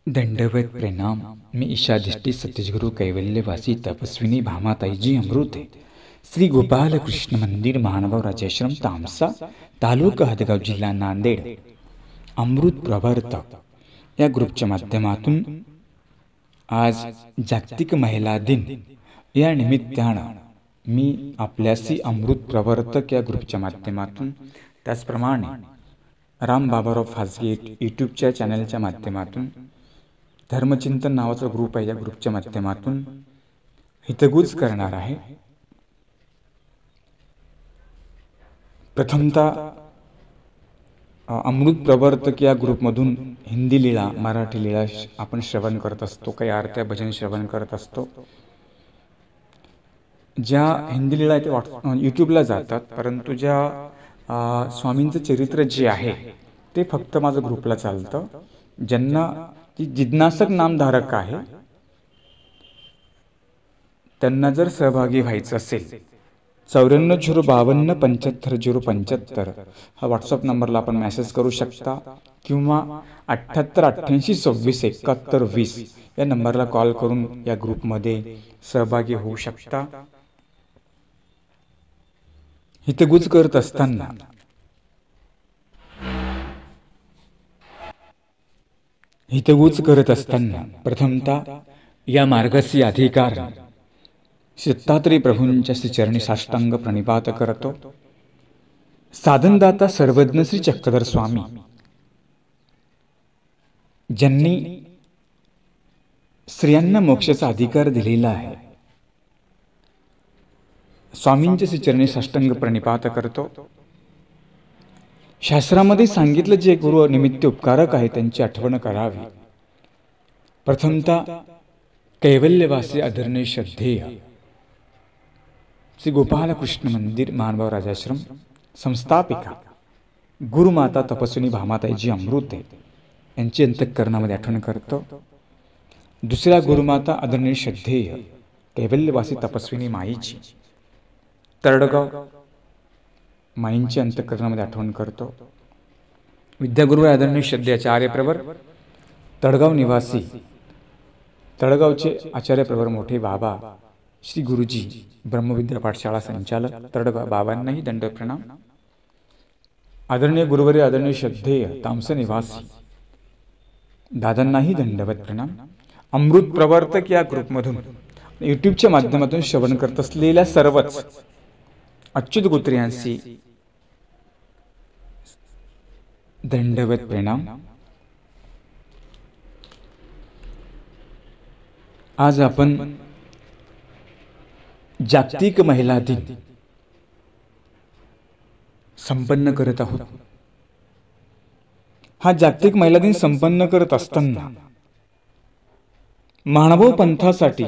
दंडवत प्रणाम। मी ईशाधिष्ठी सतीशगुरु कैवल्यवासी तपस्विनी भामाताईजी अमृते श्री गोपाल कृष्ण मंदिर महानुभाव राजाश्रम तामसा तालुका हदगाव जिल्हा नांदेड अमृत प्रवर्तक या ग्रुपच्या माध्यमातून आज जागतिक महिला दिन या निमित्तानं मी आपल्याशी अमृत प्रवर्तक या ग्रुपच्या माध्यमातून त्याचप्रमाणे राम बाबाराव फासगे यूट्यूबच्या चॅनलच्या माध्यमातून धर्मचिंतन नावाचा ग्रुप आहे, या ग्रुपच्या माध्यमातून हितगुज करणार आहे। प्रथमतः अमृत प्रवर्तक या ग्रुपमधून हिंदी लीळा, मराठी लीळा आपण श्रवण करत असतो, काही आरत्या भजन श्रवण करत असतो। ज्या हिंदी लीळा ते यूट्यूबला जातात, परंतु ज्या स्वामींचं चरित्र जे आहे ते फक्त माझं ग्रुपला चालतं। ज्यांना ती जिज्ञासक नामधारक आहे त्यांना जर सहभागी व्हायचं असेल 9405275075 हा व्हॉट्सअप नंबरला आपण मेसेज करू शकता, किंवा 7888267120 या नंबरला कॉल करून या ग्रुपमध्ये सहभागी होऊ शकता। हितगुज करत असताना प्रथमतः या मार्गाची अधिकार दत्तात्रय प्रभूंच्या श्रीचरणी साष्टांग प्रणिपात करतो। साधनदाता सर्वज्ञ श्री चक्रधर स्वामी ज्यांनी स्त्रियांना मोक्षाचा अधिकार दिलेला आहे, स्वामींच्या श्रीचरणी साष्टांग प्रणिपात करतो। शास्त्रामध्ये सांगितलं जे गुरु निमित्त उपकारक आहे त्यांची आठवण करावी। प्रथमतः कैवल्यवासी आदरणीय श्रद्धेय श्री गोपाल कृष्ण मंदिर महानुभाव राजाश्रम संस्थापिका गुरुमाता तपस्विनी भामाताईजी अमृते यांची अंतःकरणामध्ये आठवण करतो। दुसऱ्या गुरुमाता आदरणीय श्रद्धेय कैवल्यवासी तपस्विनी माईची तरडगाव माईंची अंतःकरणामध्ये आठवण करतो। विद्यागुरु आदरणीय श्रद्धेय आचार्य प्रवर तळगाव निवासी, तळगावचे आचार्य प्रवर मोठे बाबा श्री गुरुजी ब्रह्मविद्या पाठशाळा संचालक तळगाव बाबांनाही दंड प्रणाम। आदरणीय गुरुवरी आदरणीय श्रद्धेय तामसा निवासी दादांनाही दंडवत प्रणाम। अमृत प्रवर्तक या ग्रुपमधून यूट्यूबच्या माध्यमातून श्रवण करत असलेल्या सर्वच अच्युत गोत्रियांशी दंडवत प्रणाम। आज आपण जागतिक महिला दिन संपन्न करत आहोत। हा जागतिक महिला दिन संपन्न करत असताना मानव पंथासाठी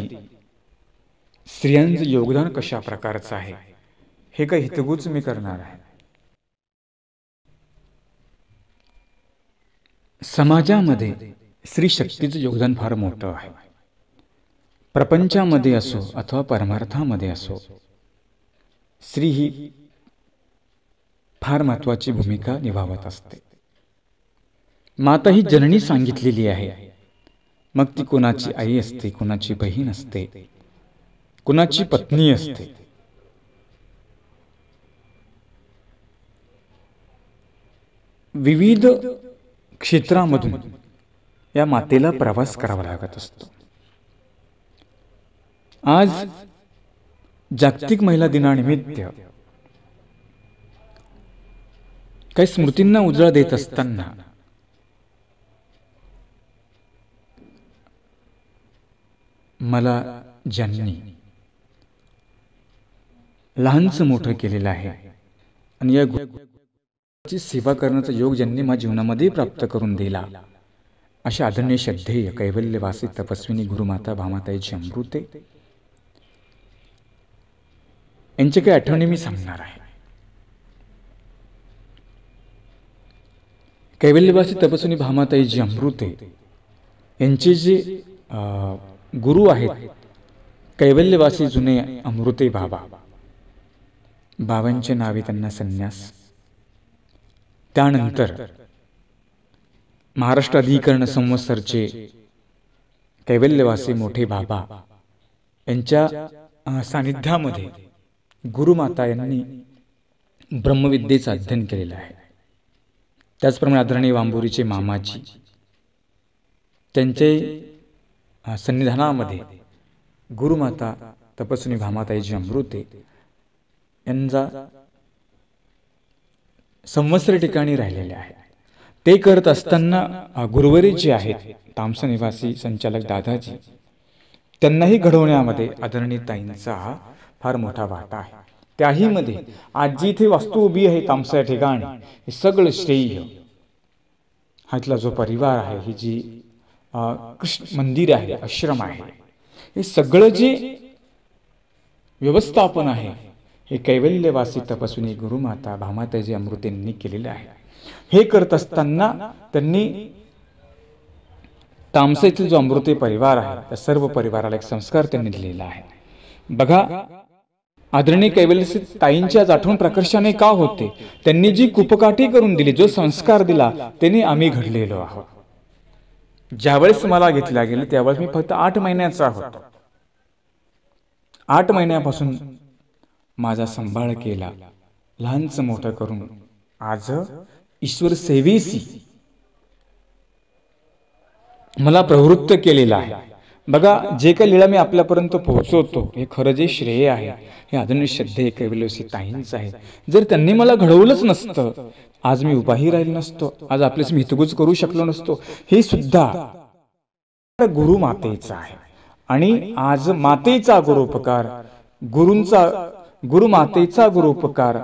स्त्रियांचं योगदान कशा प्रकारचं आहे हे काही हितगुज मी करणार आहे। समाजामध्ये स्त्री शक्तीचं योगदान फार मोठं आहे। प्रपंचामध्ये असो अथवा परमार्थामध्ये असो, स्त्री ही फार महत्वाची भूमिका निभावत असते। माता ही जननी सांगितलेली आहे, मग ती कोणाची आई असते, कोणाची बहीण असते, कोणाची पत्नी असते। विविध क्षेत्रामधून या मातेला प्रवास करावा लागत असतो। आज जागतिक महिला दिनानिमित्त काही स्मृतींना उजाळा देत असताना मला ज्यांनी लहानचं मोठं केलेलं आहे आणि या ची सेवा करण्याचा योग ज्यांनी माझ्या जीवनामध्ये प्राप्त करून दिला, अशा आदरणीय श्रद्धेय कैवल्यवासी तपस्विनी गुरुमाता भामाताईची अमृते यांच्या काही आठवणी मी सांगणार आहे। कैवल्यवासी तपस्विनी भामाताईजी अमृते यांचे जे गुरु आहेत कैवल्यवासी जुने अमृते बाबा, बाबांचे नावे त्यांना संन्यास। त्यानंतर महाराष्ट्र अधिकरण संवत्सरचे कैवल्यवासी मोठे बाबा यांच्या सानिध्यामध्ये गुरुमाता यांनी ब्रह्मविद्येचं अध्ययन केलेलं आहे. त्याचप्रमाणे आदरणीय वांबुरीचे मामाजी त्यांचे सन्निधानामध्ये गुरुमाता तपस्विनी भामाताईजी अमृते यांचा संवत्सर ठिकाणी राहिलेले आहे. ते करत असताना गुरुवरी जे आहेत तामसा निवासी संचालक दादाजी त्यांनाही घडवण्यामध्ये आदरणीय ताईंचा फार मोठा वाटा आहे. त्याही मध्ये आज जी इथे वास्तू उभी आहे तामसा या ठिकाणी हे सगळं श्रेय हा इथला जो परिवार आहे, ही जी कृष्ण मंदिर आहे, आश्रम आहे, हे सगळं जे व्यवस्थापन आहे हे कैवल्यवासी तपस्विनी गुरुमाता भामाताईजी अमृतेंनी केलेले आहे. हे करत असताना त्यांनी तामसा येथील जो अमृते परिवार आहे त्या सर्व परिवाराला एक संस्कार त्यांनी दिलेला आहे. बघा, आदरणीय कैवल्य ताईंच्या आठवण प्रकर्षाने का होते, त्यांनी जी कुपकाठी करून दिली, जो संस्कार दिला, त्याने आम्ही घडलेलो आहोत. ज्यावेळेस मला घेतल्या गेले त्यावेळेस मी फक्त 8 महिन्याचा होतो. 8 महिन्यापासून माझा सांभाळ केला, लहानचं मोठं करून आज ईश्वर सेवेसी मला प्रवृत्त केलेला आहे. बघा, जे काही लीळा मी आपल्यापर्यंत पोहोचवतो हे खरं जे श्रेय आहे हे आदरणीय श्रद्धेय कैवल्यवासी ताईंच आहे. जर त्यांनी मला घडवलंच नसतं आज मी उभाही राहिलो नसतो, आज आपलेच मी हितगुज करू शकलो नसतो. हे सुद्धा गुरु मातेचा आहे. आणि आज मातेचा गुरुपकार, गुरु मातेचा गुरुपकार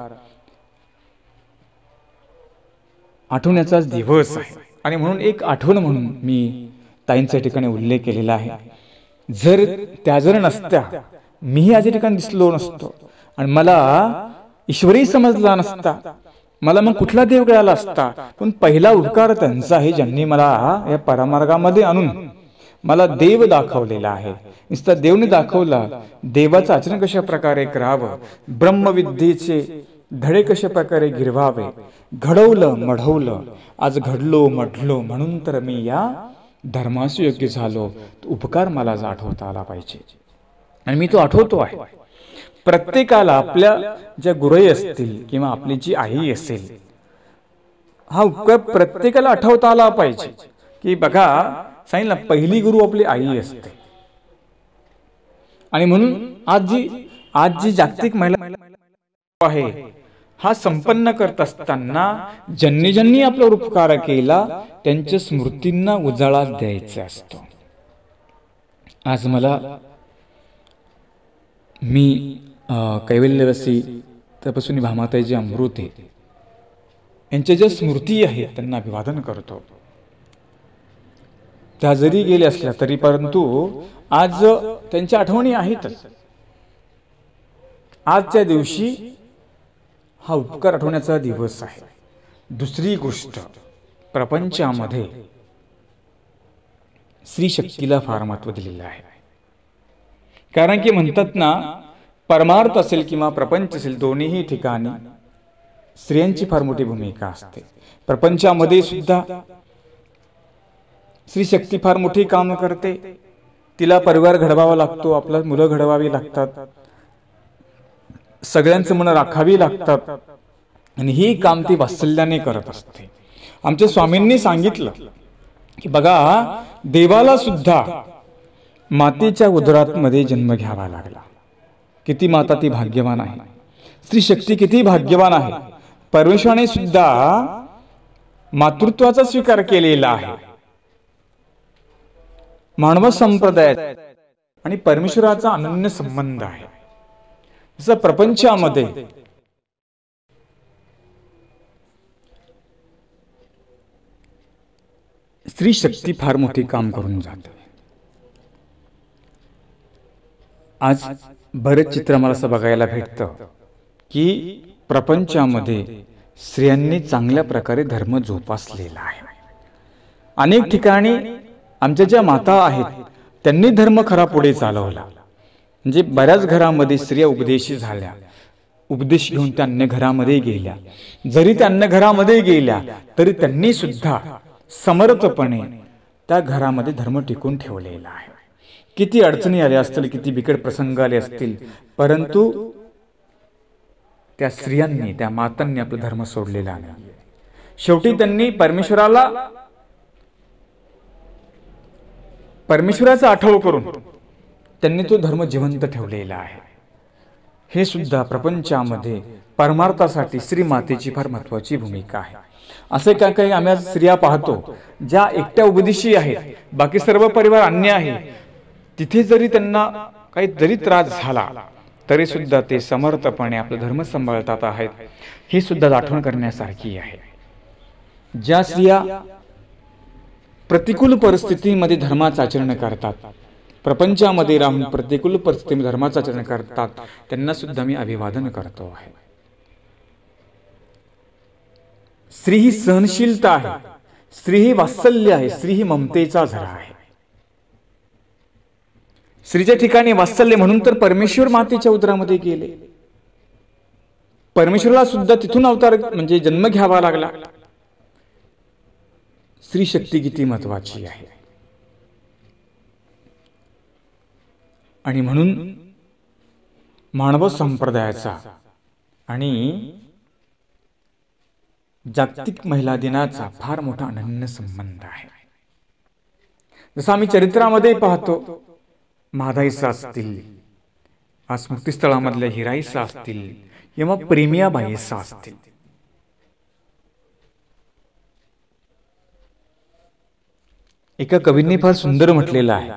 आठवण्याचा दिवस आहे. आणि म्हणून एक आठवण म्हणून मी ताईंच्या ठिकाणी उल्लेख केलेला आहे. जर त्या जर नसत्या मीही आज या ठिकाणी दिसलो नसतो आणि मला ईश्वरी समजला नसता, मला मग कुठला देव कळाला असता. पण पहिला उपकार त्यांचा आहे, ज्यांनी मला या परमार्गामध्ये आणून मला देव दाखवलेला आहे. नुसतं देवने दाखवला, देवाचं आचरण कशा प्रकारे करावं, ब्रह्मविद्येचे धडे कशा प्रकारे गिरवावे, घडवलं मढवलं, आज घडलो मढलो म्हणून तर मी या धर्मास योग्य झालो. उपकार मला आठवता आला पाहिजे आणि मी तो आठवतो आहे. प्रत्येकाला आपल्या ज्या गुरुई असतील किंवा आपली जी आई असेल, हा उपकार प्रत्येकाला आठवता आला पाहिजे. की बघा, सांगितलं पहिली गुरु आपली आई असते. आणि म्हणून आज जी जागतिक महिला आहे हा संपन्न करत असताना ज्यांनी ज्यांनी आपल्यावर उपकार केला त्यांच्या स्मृतींना उजाळा द्यायचा असतो. आज मी कैवल्यवासी तपस्विनी भामाताईजी अमृते यांच्या ज्या स्मृती आहेत त्यांना अभिवादन करतो. त्या जरी गेल्या असल्या तरी परंतु आज त्यांच्या आठवणी आहेतच. आजच्या दिवशी हा उपकार आठवण्याचा दिवस आहे. दुसरी गोष्ट, प्रपंचामध्ये स्त्री शक्तीला फार महत्व दिलेलं आहे. कारण की म्हणतात ना, परमार्थ असेल किंवा प्रपंच असेल, दोन्हीही ठिकाणी स्त्रियांची फार मोठी भूमिका असते. प्रपंचामध्ये सुद्धा स्त्री शक्ती फार मोठी काम करते. तिला परिवार घडवावा लागतो, आपला मुलं घडवावी लागतात, सगळ्यांचं मन राखावी लागतात आणि ही काम ती वात्सल्याने करत असते. आमच्या स्वामींनी सांगितलं की बघा, देवाला सुद्धा मातेच्या उदरात मध्ये जन्म घ्यावा लागला. किती माता ती भाग्यवान आहे, स्त्री शक्ती किती भाग्यवान आहे. परमेश्वराने सुद्धा मातृत्वाचा स्वीकार केलेला आहे. मानव संप्रदायात आणि परमेश्वराचा अनन्य संबंध आहे. जसं प्रपंचामध्ये स्त्री शक्ती फार मोठी काम करून जाते. आज बरेच चित्र मला असं बघायला भेटतं की प्रपंचामध्ये स्त्रियांनी चांगल्या प्रकारे धर्म जोपासलेला आहे. अनेक ठिकाणी आमच्या ज्या माता आहेत त्यांनी धर्म खरा पुढे चालवला. म्हणजे बऱ्याच घरामध्ये स्त्रिया उपदेशी झाल्या, उपदेश घेऊन त्या अन्य घरामध्ये गेल्या. जरी त्या अन्य घरामध्ये गेल्या तरी त्यांनी सुद्धा समर्थपणे त्या घरामध्ये धर्म टिकून ठेवलेला आहे. किती अडचणी आल्या असतील, किती बिकट प्रसंग आले असतील, परंतु त्या स्त्रियांनी, त्या मातांनी आपला धर्म सोडलेला नाही. शेवटी त्यांनी परमेश्वराचा आठवण करून त्यांनी तो धर्म जिवंत ठेवलेला आहे. हे सुद्धा प्रपंचामध्ये परमार्थासाठी स्त्री मातेची फार महत्वाची भूमिका आहे. असे काय काही आम्ही स्त्रिया पाहतो ज्या एकट्या उपदेशी आहेत, बाकी सर्व परिवार अन्य आहे. तिथे जरी त्यांना काही जरी त्रास झाला तरी सुद्धा ते समर्थपणे आपला धर्म सांभाळतात आहेत. ही सुद्धा आठवण करण्यासारखी आहे. ज्या स्त्रिया प्रतिकूल परिस्थितीमध्ये धर्माचं आचरण करतात, प्रपंचामध्ये राहून प्रतिकूल परिस्थितीमध्ये धर्माचं आचरण करतात, त्यांना सुद्धा मी अभिवादन करतो आहे. स्त्री ही सहनशीलता आहे, स्त्री ही वात्सल्य आहे, स्त्री ही ममतेचा झरा आहे. स्त्रीच्या ठिकाणी वात्सल्य म्हणून तर परमेश्वर मातेच्या उदरामध्ये गेले. परमेश्वराला सुद्धा तिथून अवतार म्हणजे जन्म घ्यावा लागला. स्त्री शक्ती किती महत्वाची आहे. आणि म्हणून मानव संप्रदायाचा आणि जागतिक महिला दिनाचा फार मोठा अनन्य संबंध आहे. जसं आम्ही चरित्रामध्ये पाहतो, माधाईसा असतील, स्मृतिस्थळामधल्या हिराईसा असतील किंवा प्रेमियाबाईसा असतील, एका कवींनी फार सुंदर म्हटलेलं आहे,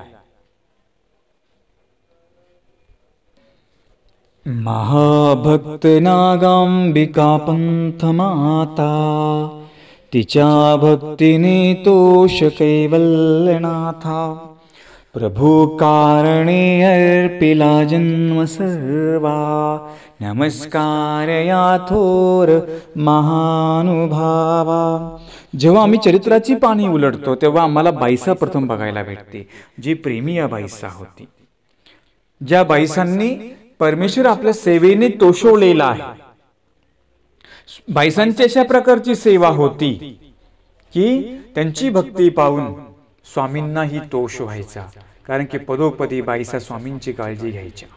महाभक्त नागांबिका पंथ माता, तिच्या भक्तीने तोष कैवल्यनाथा, प्रभू कारणे अर्पिला जन्म सर्वा, नमस्कार या थोर महानुभावा. जेव्हा आम्ही चरित्राची पाणी उलटतो तेव्हा आम्हाला बाईसा प्रथम बघायला भेटते, जी प्रेमिया बाईसा होती. ज्या बाईसांनी परमेश्वर आपल्या सेवेने तोषवलेला आहे. बाईसांची अशा प्रकारची सेवा होती की त्यांची भक्ती पाहून स्वामींनाही तोष व्हायचा, कारण की पदोपदी बाईसा स्वामींची काळजी घ्यायच्या.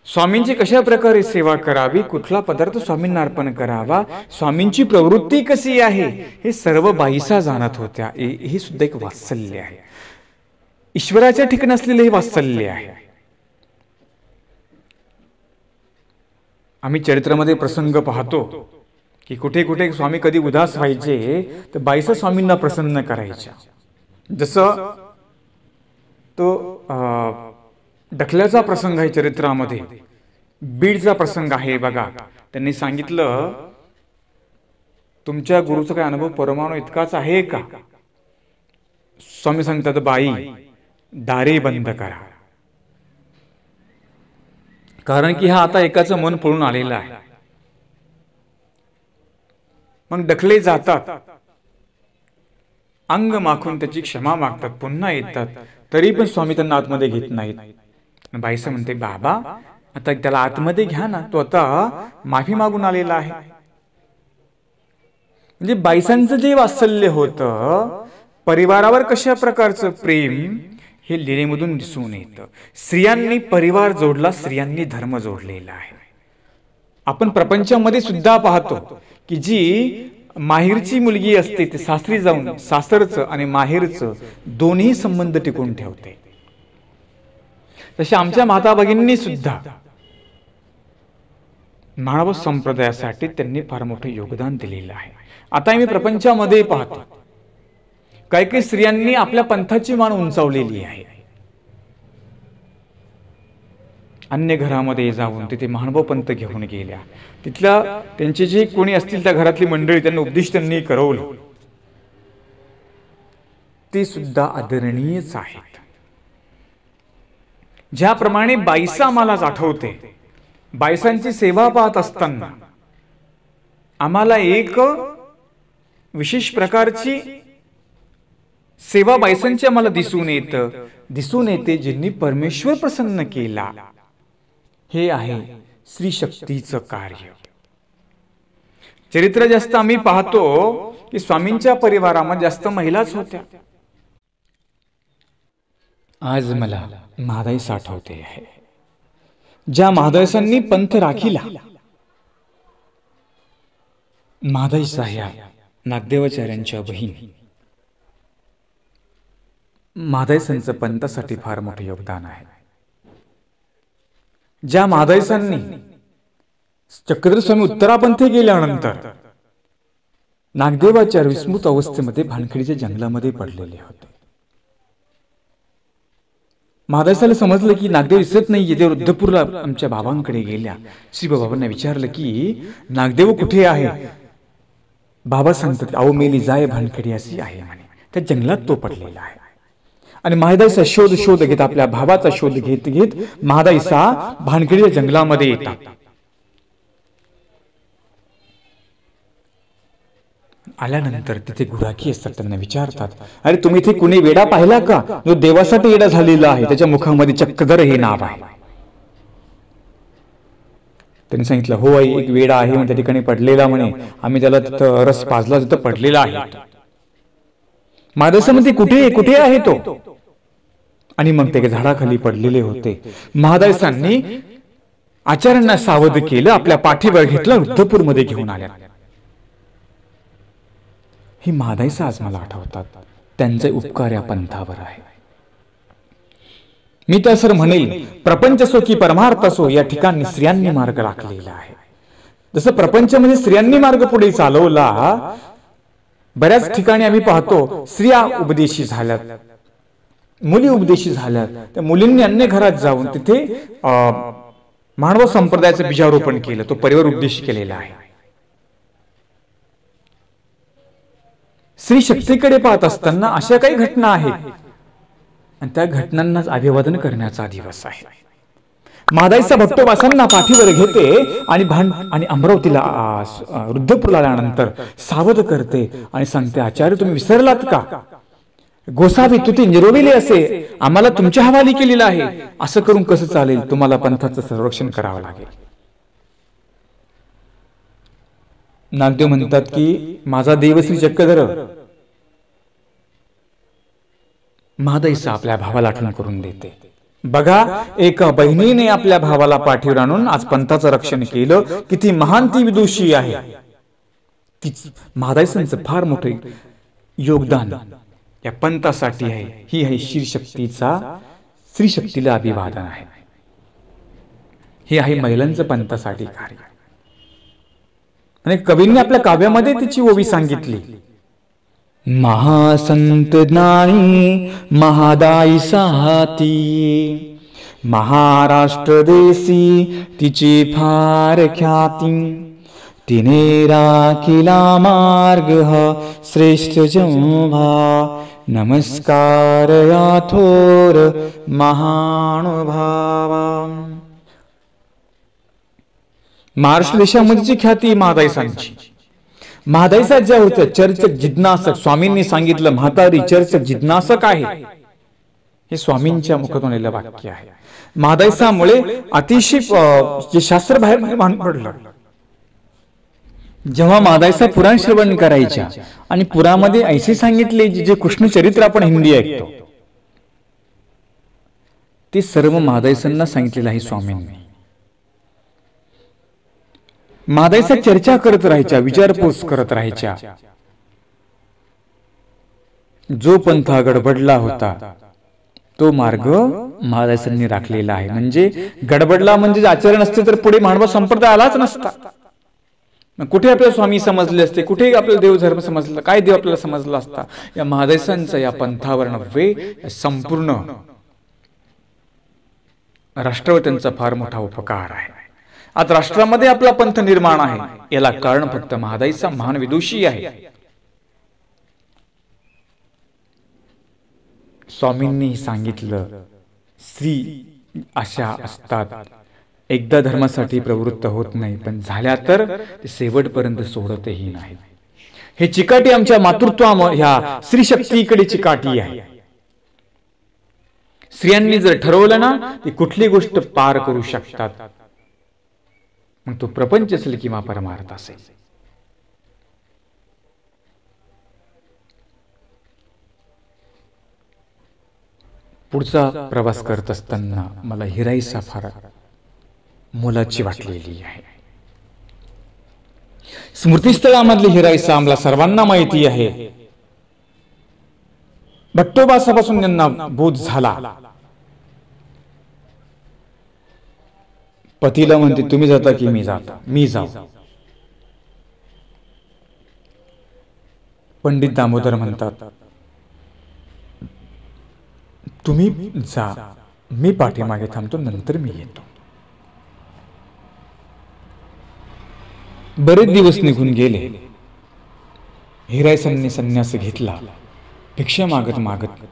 स्वामींची कशा प्रकारे सेवा करावी, कुठला पदार्थ स्वामींना अर्पण करावा, स्वामींची प्रवृत्ती कशी आहे, हे सर्व बाईसा जाणत होत्या. हे सुद्धा एक वात्सल्य आहे. ईश्वराच्या ठिकाणी असलेले हे वात्सल्य आहे. आम्ही चरित्रामध्ये प्रसंग पाहतो की कुठे कुठे स्वामी कधी उदास व्हायचे तर बाईसा स्वामींना प्रसन्न करायच्या. जसं तो ढकल्याचा प्रसंग आहे चरित्रामध्ये, बीडचा प्रसंग आहे बघा. त्यांनी सांगितलं, तुमच्या गुरुचा काय अनुभव परमाणू इतकाच आहे का? स्वामी सांगतात, बाई दारे बंद करा, कारण की हा आता एकाचं मन पळून आलेलं आहे. मग ढकले जातात, अंग माखून त्याची क्षमा मागतात, पुन्हा येतात, तरी पण स्वामी त्यांना आतमध्ये घेत नाहीत. बाईसा म्हणते, बाबा आता त्याला आतमध्ये घ्या ना, तो आता माफी मागून आलेला आहे. म्हणजे बाईसांचं जे वात्सल्य होतं, परिवारावर कशा प्रकारचं प्रेम, हे लीलेमधून दिसून येतं. स्त्रियांनी परिवार जोडला, स्त्रियांनी धर्म जोडलेला आहे. आपण प्रपंचामध्ये सुद्धा पाहतो की जी माहेरची मुलगी असते ती सासरी जाऊन सासरचं आणि माहेरचं दोन्ही संबंध टिकून ठेवते. तसे आमच्या माता भगिनींनी सुद्धा मानव संप्रदायासाठी त्यांनी फार मोठं योगदान दिलेलं आहे. आता मी प्रपंचामध्ये पाहतो काही काही स्त्रियांनी आपल्या पंथाची मान उंचावलेली आहे. अन्य घरामध्ये जाऊन तिथे महानुभाव पंथ घेऊन गेल्या, तिथल्या त्यांचे जे कोणी असतील त्या घरातली मंडळी त्यांना उपदेश त्यांनी करवलं, ते सुद्धा आदरणीयच आहेत. ज्याप्रमाणे बाईसा आम्हाला आठवते, बाईसांची सेवा पाहत असताना आम्हाला एक विशेष प्रकारची सेवा बाईसांची आम्हाला दिसून येते, ज्यांनी परमेश्वर प्रसन्न केला. हे आहे स्त्री शक्तीचं कार्य. चरित्र जास्त आम्ही पाहतो की स्वामींच्या परिवारामध्ये जास्त महिलाच होत्या. आज मला महादाईस आठवते आहे, ज्या महादाईसांनी पंथ राखिला. महादाईसा ह्या नागदेवाचार्यांच्या बहीण. महादाईसांचं पंथासाठी फार मोठे योगदान आहे. ज्या महादाईसांनी चक्रधर स्वामी उत्तरापंथी गेल्यानंतर नागदेवाचार्य विस्मृत अवस्थेमध्ये भानखडीच्या जंगलामध्ये पडलेले होते. महादाईसाला समजलं की नागदेव दिसत नाहीये, ते रुद्धपूरला आमच्या बाबांकडे गेल्या. श्री बाबांना विचारलं की नागदेव कुठे आहे. बाबा सांगतात, अहो मेली जाय भानखडी अशी आहे म्हणे. त्या जंगलात तो पडलेला आहे. आणि महादाईसा शोध घेत, आपल्या भावाचा शोध घेत घेत महादाईसा भानखडीच्या जंगलामध्ये येतात. आल्यानंतर तिथे गुराखी असतात, त्यांना विचारतात, अरे तुम्ही इथे कुणी वेडा पाहिला का, जो देवासाठी वेडा झालेला आहे, त्याच्या मुखामध्ये चक्रधर हे नाव आहे. त्यांनी सांगितलं, हो आई, एक वेडा आहे त्या ठिकाणी पडलेला म्हणे, आम्ही त्याला तिथं रस पाजला, तिथं पडलेला आहे. महादाईसा म्हणते, कुठे आहे तो. आणि मग ते झाडाखाली पडलेले होते. महादाईसांनी आचार्यांना सावध केलं, आपल्या पाठीवर घेतलं, रुद्धपूरमध्ये घेऊन आल्या. ही महादाईसा आज मला आठवतात. त्यांचे उपकार या पंथावर आहे. मी तर सर म्हणेल, प्रपंच असो की परमार्थ असो, या ठिकाणी स्त्रियांनी मार्ग राखलेला आहे. जसं प्रपंचामध्ये स्त्रियांनी मार्ग पुढे चालवला, बऱ्याच ठिकाणी आम्ही पाहतो स्त्रिया उपदेशी झाल्यात, मुली उपदेशी झाल्यात. त्या मुलींनी अन्य घरात जाऊन तिथे मानव संप्रदायाचं बीजारोपण केलं, तो परिवार उपदेशी केलेला आहे. स्त्री शक्तीकडे पाहत असताना अशा काही घटना आहेत, आणि त्या घटनांनाच अभिवादन करण्याचा दिवस आहे. महादाईसा भट्टोबासांना पाठीवर घेते आणि अमरावतीला रुद्धपूरला आल्यानंतर सावध करते आणि सांगते, आचार्य तुम्ही विसरलात का, गोसावी तुती निरोविले असे आम्हाला तुमच्या हवाली केलेला आहे. असं करून कसं चालेल, तुम्हाला पंथाचं संरक्षण करावं लागेल. नागदेव म्हणतात की माझा देवश्री चक्रधर. महादाईसा आपल्या भावाला आठवण करून देते, बघा एक बहिणीने आपल्या भावाला पाठीवर आणून आज पंथाचं रक्षण केलं, किती महान ती विदुषी आहे. महादाईसांचं फार मोठे योगदान या पंथासाठी आहे. ही आहे स्त्री शक्तीला अभिवादन आहे. हे आहे महिलांचं पंथासाठी कार्य. आणि कवींनी आपल्या काव्यामध्ये तिची ओवी सांगितली, महासंत ज्ञानी महादाईसा ती, महाराष्ट्र देशी तिची फार ख्याती, तिने राखिला मार्ग हा श्रेष्ठ जंभा, नमस्कार या थोर महानुभावा. महाराष्ट्र देशामधीची ख्याती महादाईसांची. महादाईसा ज्या होत्या चर्चक जिज्ञासक. स्वामींनी सांगितलं म्हातारी चर्चक जिज्ञासक आहे, हे स्वामींच्या मुखातून आलेलं वाक्य आहे. महादाईसामुळे अतिशय जे शास्त्र बाहेर निर्माण पडलं. जेव्हा महादाईसा पुराण श्रवण करायच्या आणि पुरामध्ये ऐसे सांगितले जे कृष्ण चरित्र आपण हिंदी ऐकतो, ते सर्व महादाईसांना सांगितलेलं आहे स्वामींनी. महादाईसा चर्चा करत राहायच्या, विचारपूस करत राहायच्या. जो पंथा गडबडला होता तो मार्ग महादाईसांनी राखलेला आहे. म्हणजे गडबडला म्हणजे आचार्य नसते तर पुढे मानव संप्रदाय आलाच नसता. कुठे आपल्याला स्वामी समजले असते, कुठे आपल्याला देव धर्म समजला, काय देव आपल्याला समजला असता. या महादाईसांचा या पंथावर नव्हे, संपूर्ण राष्ट्रावर त्यांचा फार मोठा उपकार आहे. आज राष्ट्रामध्ये आपला पंथ निर्माण आहे, याला कारण फक्त महादाईसा महान विदुषी आहे. स्वामींनी सांगितलं, स्त्री अशा असतात, एकदा धर्मासाठी प्रवृत्त होत नाही, पण झाल्या तर ते शेवटपर्यंत सोडतही नाही. हे चिकाटी आमच्या मातृत्वा ह्या स्त्री शक्तीकडे चिकाटी आहे. स्त्रियांनी जर ठरवलं ना, ती कुठली गोष्ट पार करू शकतात. मग तो प्रपंच असेल किंवा परमार्थ असेल. पुढचा प्रवास करत असताना मला हिराईसा फार मोलाची वाटलेली आहे. स्मृतीस्थळामधली हिराईसा आम्हाला सर्वांना माहिती आहे. भट्टोबासापासून त्यांना बोध झाला. पतीला म्हणते तुम्ही जाता की मी जातो? मी जाऊ. पंडित दामोदर म्हणतात तुम्ही जा, मी पाठीमागे थांबतो, नंतर मी येतो. बरेच दिवस निघून गेले. हिराईसांनी संन्यास घेतला. भिक्षा मागत मागत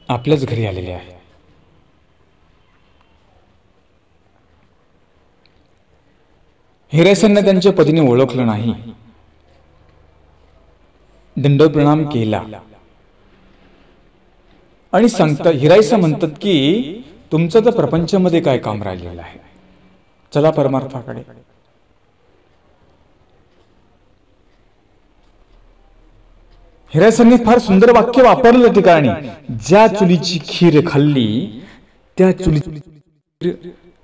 आपल्याच घरी आलेले आहे. हिराईसांना त्यांच्या पतीने ओळखलं नाही. दंड प्रणाम केला आणि सांगता हिराईसा म्हणतात की तुमचं तर प्रपंचामध्ये काय काम राहिलेलं आहे, चला परमार्थाकडे. हिराईसांनी फार सुंदर वाक्य वापरलं ठिकाणी. ज्या चुलीची खीर खाल्ली त्या चुलीची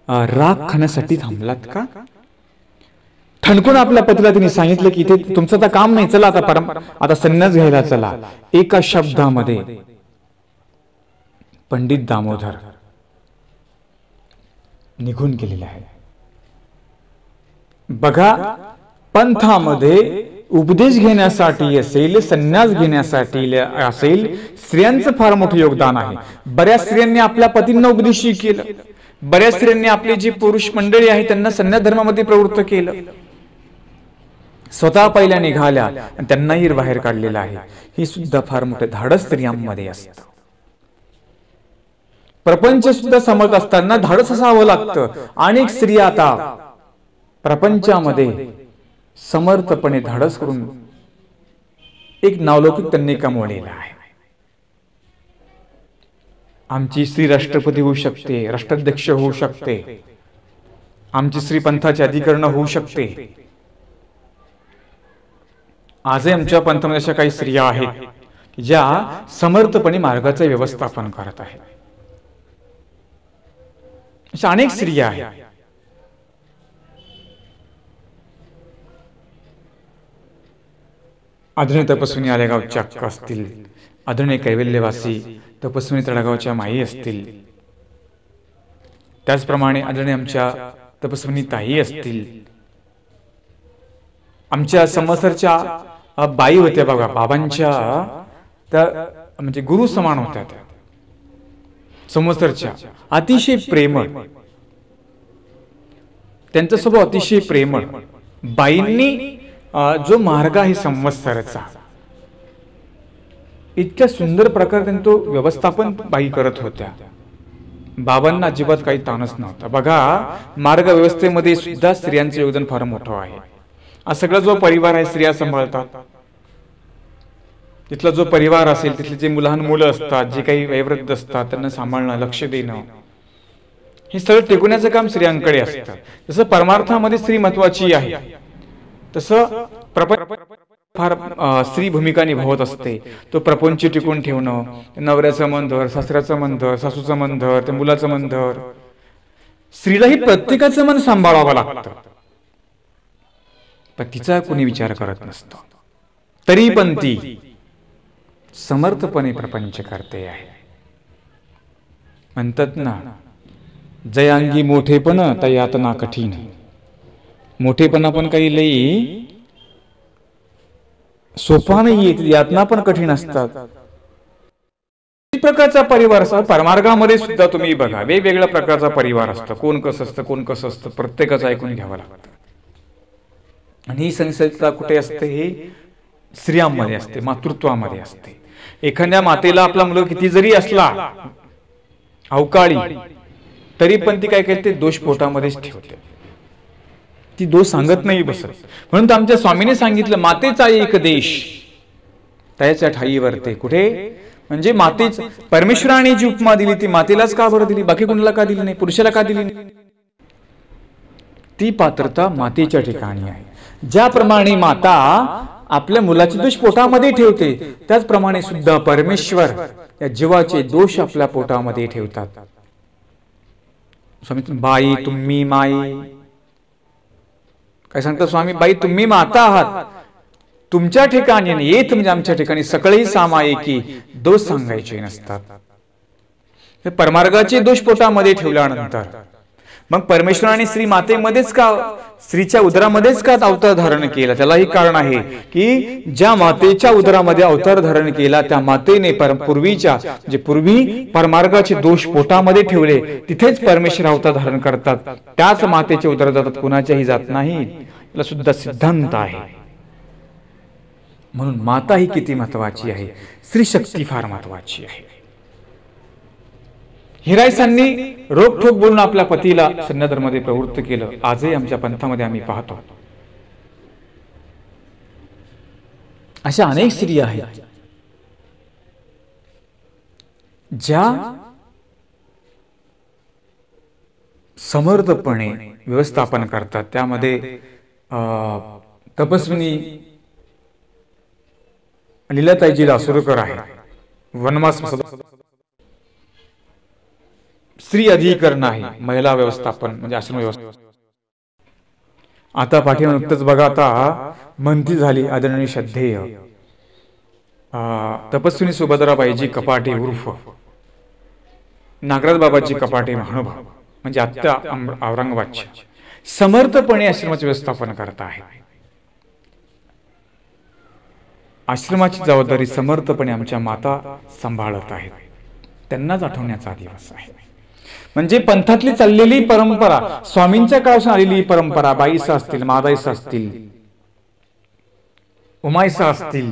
राख खाण्यासाठी थांबलात का? ठणकून आपल्या पतीला तिने सांगितलं की इथे तुमचं आता काम नाही, चला आता संन्यास घ्यायला चला. एका शब्दामध्ये पंडित दामोदर निघून गेलेले आहे. बघा, पंथामध्ये उपदेश घेण्यासाठी असेल, संन्यास घेण्यासाठी असेल, स्त्रियांचं फार मोठं योगदान आहे. बऱ्याच स्त्रियांनी आपल्या पतींना उपदेश केलं. बऱ्याच स्त्रियांनी आपले जे पुरुष मंडळी आहे त्यांना संन्यास धर्मामध्ये प्रवृत्त केलं. स्वतः पहिल्या निघाल्या आणि त्यांनाही बाहेर काढलेलं आहे. हे सुद्धा फार मोठं धाडस स्त्रियांमध्ये असतं. प्रपंच सुद्धा समजत असताना धाडस असावं लागतं. अनेक स्त्रिया आता प्रपंचामध्ये समर्थपणे धाडस करून एक नावलौकिक त्यांनी कमवलेला आहे. आमची स्त्री राष्ट्रपती होऊ शकते, राष्ट्राध्यक्ष होऊ शकते, आमची स्त्री पंथाचे अधिकरण होऊ शकते. आजही आमच्या पंथामध्ये अशा काही स्त्रिया आहेत ज्या समर्थपणे मार्गाचे व्यवस्थापन करत आहेत. अशा अनेक स्त्रिया आहेत. आदरणीय तपस्विनी आलेगावच्या अक्का असतील, आदरणीय कैवल्यवासी तपस्विनी तळगावच्या माई असतील, त्याचप्रमाणे आदरणीय आमच्या तपस्विनी ताई असतील, आमच्या समसरच्या बाई होत्या बघा, बाबांच्या त्या म्हणजे गुरु समान होत्या, त्या समसरच्या अतिशय प्रेमळ, त्यांचा स्वभाव अतिशय प्रेमळ. बाईंनी जो मार्ग आहे संवत्सरचा इतक्या सुंदर प्रकारे त्यांनी तो व्यवस्थापन बाई करत होत्या. बाबांना अजिबात काही ताणच नव्हता. बघा, मार्ग व्यवस्थेमध्ये सुद्धा स्त्रियांचे योगदान फार मोठं आहे. हा सगळा जो परिवार आहे स्त्रिया सांभाळतात. तिथला जो परिवार असेल, तिथले जे लहान मुलं असतात, जे काही वयोवृद्ध असतात, त्यांना सांभाळणं, लक्ष देणं, हे सगळं टिकवण्याचं काम स्त्रियांकडे असतं. जसं परमार्थामध्ये स्त्री महत्वाची आहे, तसं फार स्त्री भूमिका निभावत असते. तो प्रपंच टिकून ठेवणं, नवऱ्याचं मंधर, सासऱ्याचं मंधर, सासूचं मंधर, त्या मुलाचं मंधर, स्त्रीलाही प्रत्येकाचं मन सांभाळावं लागतं. पण तिचा कोणी विचार करत नसतो. तरी पण ती समर्थपणे प्रपंच करते आहे. म्हणतात ना, जयांगी मोठेपण त्या यातना कठीण. मोठेपणा पण काही लई सोपा नाही, यातना पण कठीण असतात. प्रकारचा परिवार असतो. परमार्गामध्ये सुद्धा तुम्ही बघा, वेगवेगळ्या प्रकारचा परिवार असतो. कोण कसं असतं, कोण कसं असतं, प्रत्येकाचं ऐकून घ्यावं लागतं. आणि ही संस्था कुठे असते? हे स्त्रियांमध्ये असते, मातृत्वामध्ये असते. एखाद्या मातेला आपला मुलगा किती जरी असला अवकाळी, तरी पण ती काय करते? दोष पोटामध्येच ठेवते. ती दोष सांगत नाही बसत. म्हणून आमच्या स्वामीने सांगितलं, मातेचा एक देश त्याच्या ठाई वरते. कुठे? म्हणजे मातेच, परमेश्वराने जी उपमा दिली ती मातेलाच का बरं दिली? बाकी कोणाला का दिली नाही? पुरुषाला का दिली नाही? ती पात्रता मातेच्या ठिकाणी आहे. ज्याप्रमाणे माता आपल्या मुलाचे दोष पोटामध्ये ठेवते, त्याचप्रमाणे सुद्धा परमेश्वर या जीवाचे दोष आपल्या पोटामध्ये ठेवतात. स्वामी, बाई तुम्ही माई, काय सांगतात स्वामी? बाई तुम्ही माता आहात, तुमच्या ठिकाणी येत म्हणजे आमच्या ठिकाणी सकळही सामायिकी दोष सांगायचे नसतात. परमार्गाचे दोष पोटामध्ये ठेवल्यानंतर मग परमेश्वराने श्री मातेमध्येच का, स्त्रीच्या उदरामध्येच का अवतार धारण केला? त्यालाही कारण आहे की ज्या मातेच्या उदरामध्ये अवतार धारण केला त्या मातेने पूर्वीच्या जे पूर्वी परमार्गाचे दोष पोटामध्ये ठेवले, तिथेच परमेश्वर अवतार धारण करतात. त्याच मातेच्या उदरात जातात, कुणाच्याही जात नाही. याला सुद्धा सिद्धांत आहे. म्हणून माता ही किती महत्वाची आहे, स्त्री शक्ती फार महत्वाची आहे. हिरायसांनी रोखठोक बोलून आपल्या पतीला सन्याधर्मामध्ये प्रवृत्त केलं. आजही आमच्या पंथामध्ये आम्ही पाहतो अशा अनेक स्त्रिया आहेत ज्या समर्थपणे व्यवस्थापन करतात. त्यामध्ये तपस्विनी लीलाताईजी लासुरकर आहे, वनवास स्त्री अधिकरण आहे, महिला व्यवस्थापन म्हणजे आश्रम व्यवस्था. आता पाठीमागे नुकतंच बघा, आता मंत्री झाली आदरणीय श्रद्धेय तपस्विनी सुभद्राबाईजी कपाटे उर्फ नागराज बाबाजी कपाटे महानुभाव म्हणजे आत्या औरंगाबादची समर्थपणे आश्रमाचे व्यवस्थापन करत आहे. आश्रमाची जबाबदारी समर्थपणे आमच्या माता सांभाळत आहेत. त्यांनाच आठवण्याचा दिवस आहे. म्हणजे पंथातली चाललेली परंपरा, स्वामींच्या काळापासून आलेली परंपरा, बाईसा असतील, मादाईसा असतील, उमाईसा असतील,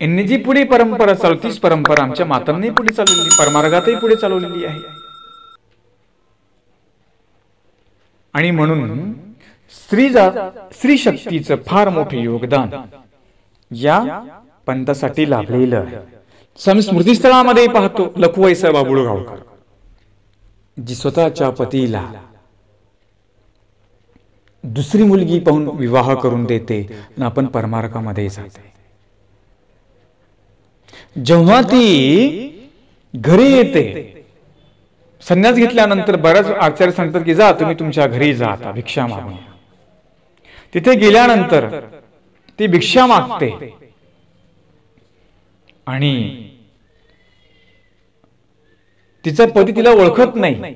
यांनी जी पुढे परंपरा चालतीच परंपरा आमच्या मातांनी पुढे चालवलेली, परमार्गातही पुढे चालवलेली आहे. आणि म्हणून स्त्री शक्तीचं फार मोठे योगदान या पंथासाठी लाभलेलं आहे. स्मृतीस्थळामध्ये पाहतो लखुबाईसाहेब बाबुळगावकर, जी स्वतःच्या पतीला दुसरी मुलगी पाहून विवाह करून देते आणि आपण परमार्गामध्ये जाते. जेव्हा ती घरी येते, संन्यास घेतल्यानंतर बऱ्याच आचार्य सांगतात की जा तुम्ही तुमच्या घरी जा आता भिक्षा मागून. तिथे गेल्यानंतर ती भिक्षा मागते आणि तिचा पती तिला ओळखत नाही.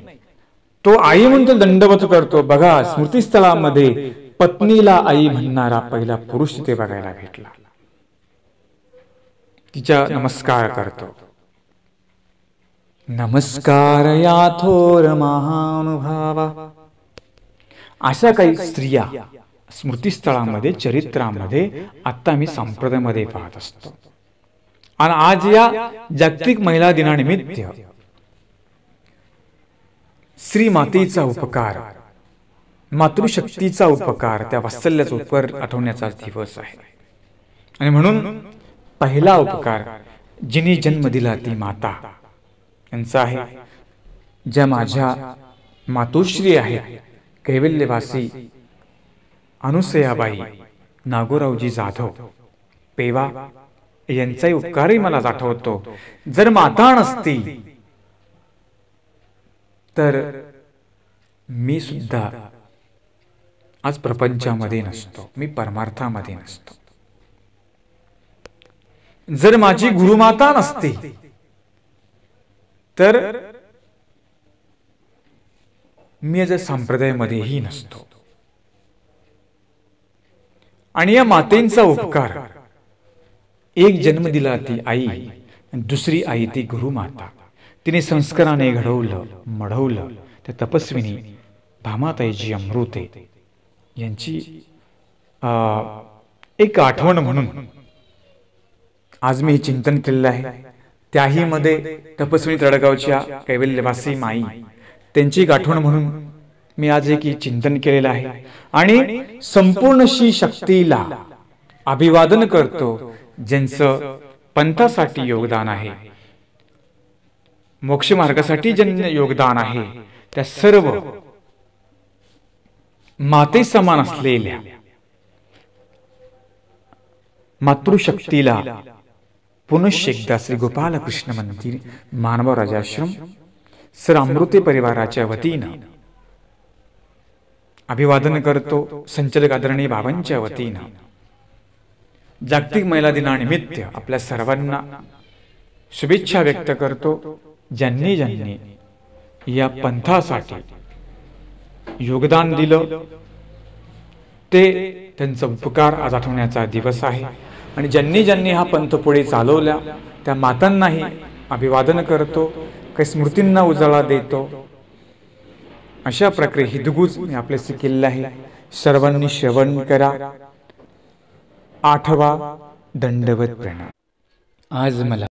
तो आई म्हणून तो दंडवत करतो. बघा, स्मृतीस्थळामध्ये पत्नीला आई म्हणणारा पहिला पुरुष तिथे बघायला भेटला. तिच्या नमस्कार करतो. नमस्कार या थोर महानुभावा. अशा काही स्त्रिया स्मृतीस्थळामध्ये चरित्रामध्ये आता मी संप्रदायामध्ये पाहत असतो. आणि आज या जागतिक महिला दिनानिमित्त श्री मातेचा उपकार, मातृशक्तीचा उपकार, त्या वात्सल्याचा उपकार आठवण्याचा दिवस आहे. आणि म्हणून पहिला उपकार जिने जन्म दिला ती माता यांचा आहे. ज्या माझ्या मातोश्री आहेत, कैवल्यवासी अनुसयाबाई नागोरावजी जाधव पेवा यांचाही उपकारही मला आठवतो. जर माता नसती तर मी सुद्धा आज प्रपंचामध्ये नसतो, मी परमार्थामध्ये नसतो. जर माझी गुरुमाता नसती तर मी आज संप्रदायामध्येही नसतो. आणि या मातेंचा उपकार, एक जन्म दिला ती आई, दुसरी आई ती गुरुमाता. तिने संस्काराने घडवलं मढवलं. त्या तपस्विनी भामाताईजी अमृते यांची एक आठवण म्हणून आज मी चिंतन केलेलं आहे. त्याही मध्ये तपस्विनी तळगावच्या कैवल्यवासी माई त्यांची एक आठवण म्हणून मी आज एक चिंतन केलेलं आहे. आणि संपूर्ण श्री शक्तीला अभिवादन करतो, ज्यांचं पंथासाठी योगदान आहे, मोक्ष मार्गासाठी ज्यांचे योगदान आहे, त्या सर्व माते समान असलेल्या मातृशक्तीला पुनश्च एकदा श्री गोपालकृष्ण मंदिर मानव राजाश्रम सर अमृते परिवाराच्या वतीनं अभिवादन करतो. संचालक आदरणीय बाबांच्या वतीनं जागतिक महिला दिनानिमित्त आपल्या सर्वांना शुभेच्छा व्यक्त करतो. ज्यांनी ज्यांनी या पंथासाठी योगदान दिलं ते त्यांचा उपकार आज आठवण्याचा दिवस आहे. आणि ज्यांनी ज्यांनी हा पंथ पुढे चालवला त्या मातांनाही अभिवादन करतो, काही स्मृतींना उजाळा देतो. अशा प्रकारे हिदगुज मी आपल्याशी केलेला आहे. सर्वांनी श्रवण करा. 8वा दंडवत प्रणाम. आज मला